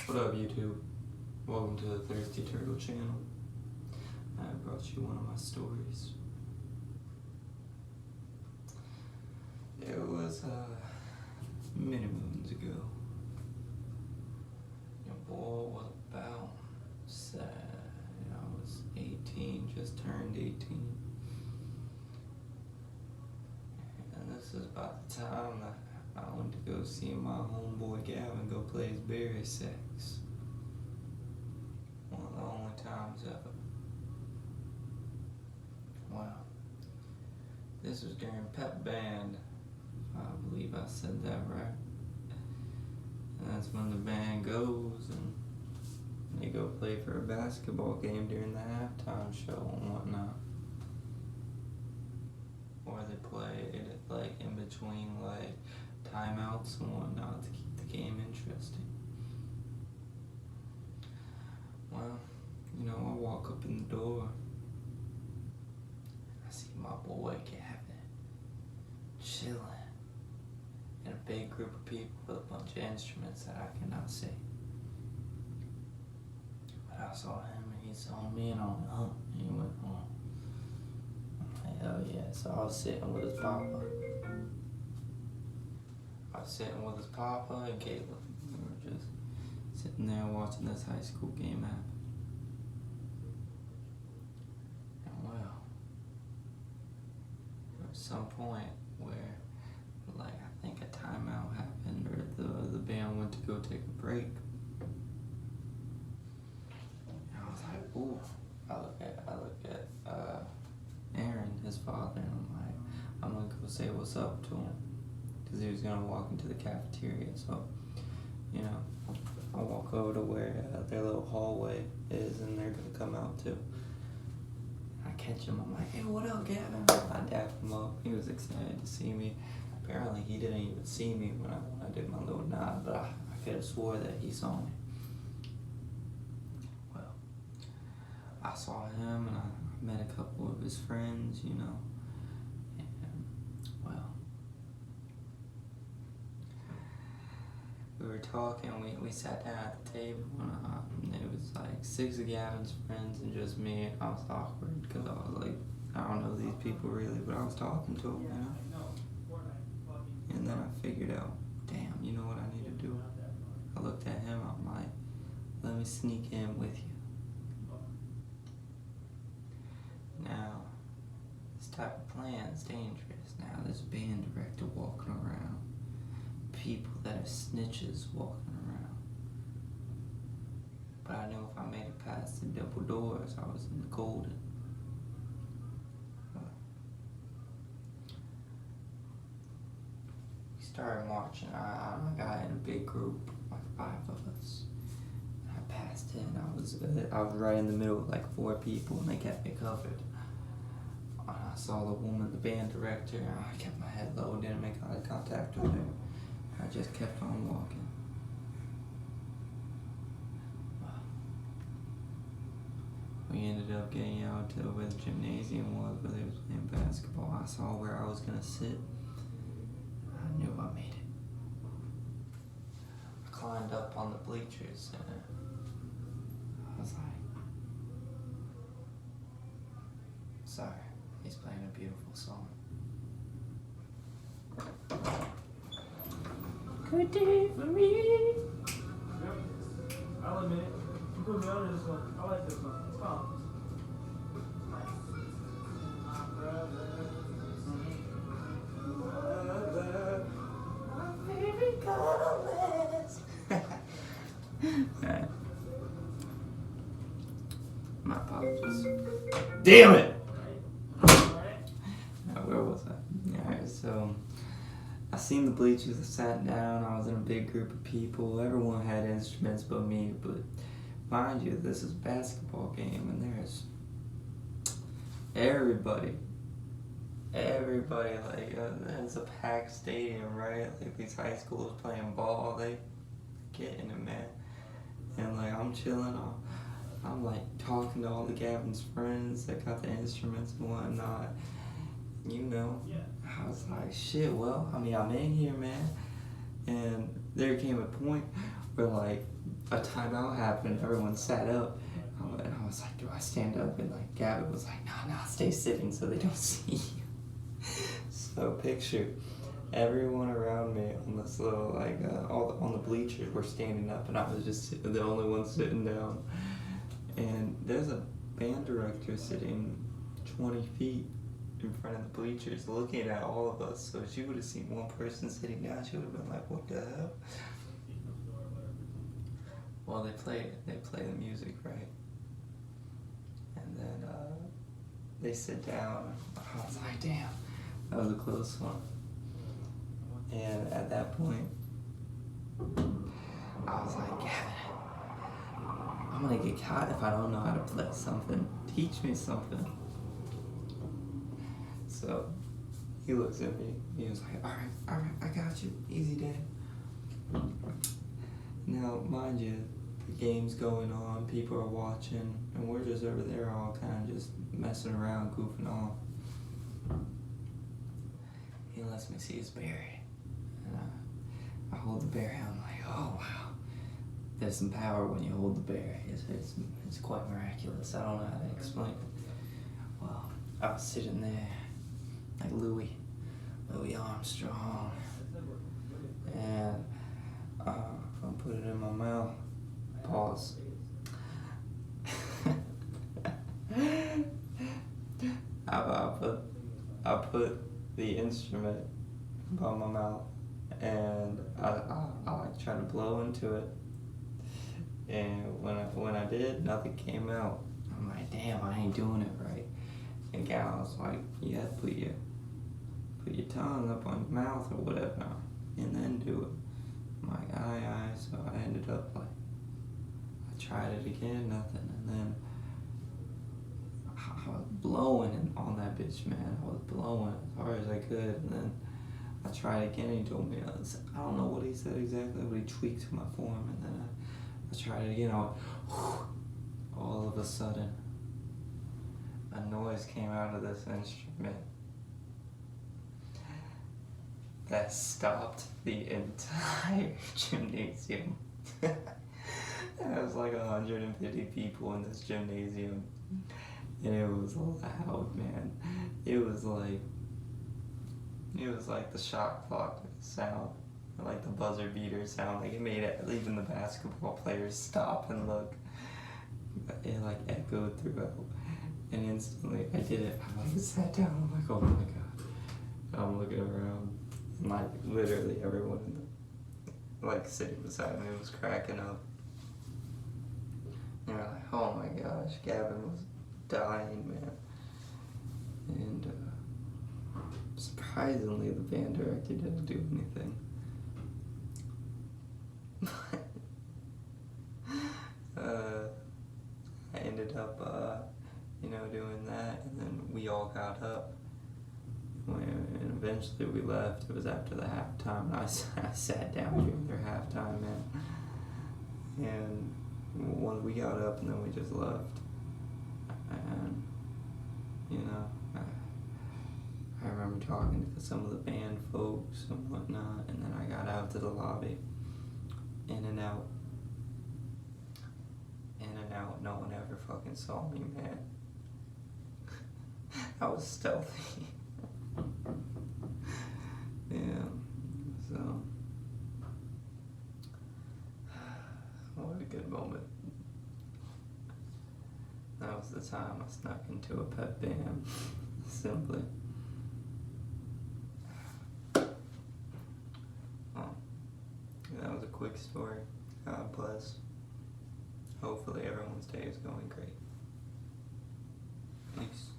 What up, YouTube? Welcome to the Thirsty Turtle channel. I brought you one of my stories. It was many moons ago. Your boy was about I was 18, just turned 18. And this is about the time that I went to go see my homeboy Gavin go play his berry sax. One of the only times ever. Wow. This was during pep band. I believe I said that right. And that's when the band goes and they go play for a basketball game during the halftime show and whatnot. Or they play it like in between like timeouts and whatnot to keep the game interesting. Well, you know, I walk up in the door. I see my boy Gavin chilling in a big group of people with a bunch of instruments that I cannot see. But I saw him and he saw me and I went, oh, and he went, oh. I'm like, hell yeah. So I was sitting with his papa. And Caitlin. We were just sitting there watching this high school game happen. And well, there was some point where, like, I think a timeout happened or the band went to go take a break. And I was like, ooh. I look at Aaron, his father, and I'm like, I'm gonna go say what's up to him. Because he was going to walk into the cafeteria, so, you know, I walk over to where their little hallway is, and they're going to come out too. I catch him, I'm like, hey, what up, Gavin? I dap him up, he was excited to see me. Apparently, he didn't even see me when I did my little nod, but I could have swore that he saw me. Well, I saw him, and I met a couple of his friends, you know, and, well, we were talking, we sat down at the table, and it was like 6 of Gavin's friends and just me. I was awkward because I was like, I don't know these people really, but I was talking to them, you know. And then I figured out, damn, you know what I need to do? I looked at him, I'm like, let me sneak in with you. Now, this type of plan is dangerous. Now, there's a band director walking around. People that are snitches walking around. But I knew if I made it past the double doors, I was in the golden. We started marching. I got in a big group, like 5 of us. And I passed in. I was right in the middle with like 4 people, and they kept me covered. And I saw the woman, the band director, and I kept my head low, didn't make eye contact with her. I just kept on walking. We ended up getting out to where the gymnasium was, where they was playing basketball. I saw where I was gonna sit. I knew I made it. I climbed up on the bleachers and I was like, sorry, he's playing a beautiful song. Good day for me. Yep. I'll admit it. You put me on this one. I like this one. It's calm. My favorite colors. Alright. My apologies. Damn it! Where was I? Alright, so I seen the bleachers, I sat down, I was in a big group of people, everyone had instruments but me, but mind you, this is a basketball game and there's everybody, like, it's a packed stadium, right? Like these high schools playing ball, they get in it, man. And like, I'm chilling, I'm like talking to all the Gavin's friends that got the instruments and whatnot. You know, I was like, shit, well, I mean, I'm in here, man. And there came a point where, like, a timeout happened. Everyone sat up. And I was like, do I stand up? And like Gavin was like, nah, stay sitting so they don't see you. So picture everyone around me on this little on the bleachers were standing up, and I was just the only one sitting down. And there's a band director sitting 20 feet in front of the bleachers looking at all of us. So if she would have seen one person sitting down, she would have been like, what the hell? Well, they play the music, right? And then they sit down. I was like, damn, that was a close one. And at that point, I was like, Gavin, I'm gonna get caught if I don't know how to play something. Teach me something. So he looks at me. He was like, all right, I got you. Easy, Dad. Now, mind you, the game's going on, people are watching, and we're just over there all kind of just messing around, goofing off. He lets me see his berry. And I hold the berry, I'm like, oh wow. There's some power when you hold the berry. It's quite miraculous. I don't know how to explain it. Well, I was sitting there like Louis Armstrong, and I put it in my mouth. Pause. I put the instrument by my mouth, and I like try to blow into it. And when I did, nothing came out. I'm like, damn, I ain't doing it right. And Gal was like, you have to put your tongue up on your mouth or whatever, and then do it. I'm like, aye. So I ended up like, I tried it again, nothing, and then I was blowing on that bitch, man. I was blowing as hard as I could, and then I tried again, and he told me, I don't know what he said exactly, but he tweaked my form, and then I tried it again. All of a sudden, a noise came out of this instrument that stopped the entire gymnasium. There was like 150 people in this gymnasium, and it was loud, man. It was like the shot clock sound, or like the buzzer beater sound. Like it made even the basketball players stop and look. It like echoed throughout, and instantly I did it. I like sat down. I'm like, oh my god. I'm looking around, and like literally everyone in the like sitting beside me was cracking up. And they're like, oh my gosh, Gavin was dying, man. And surprisingly, the band director didn't do anything. I ended up, doing that, and then we all got up. And eventually we left. It was after the halftime, and I sat down during their halftime, man. And we got up, and then we just left. And, I remember talking to some of the band folks and whatnot, and then I got out to the lobby. In and out. No one ever fucking saw me, man. I was stealthy. Yeah, so what a good moment. That was the time I snuck into a pep band. Simply. Well, that was a quick story. God bless. Hopefully everyone's day is going great. Peace.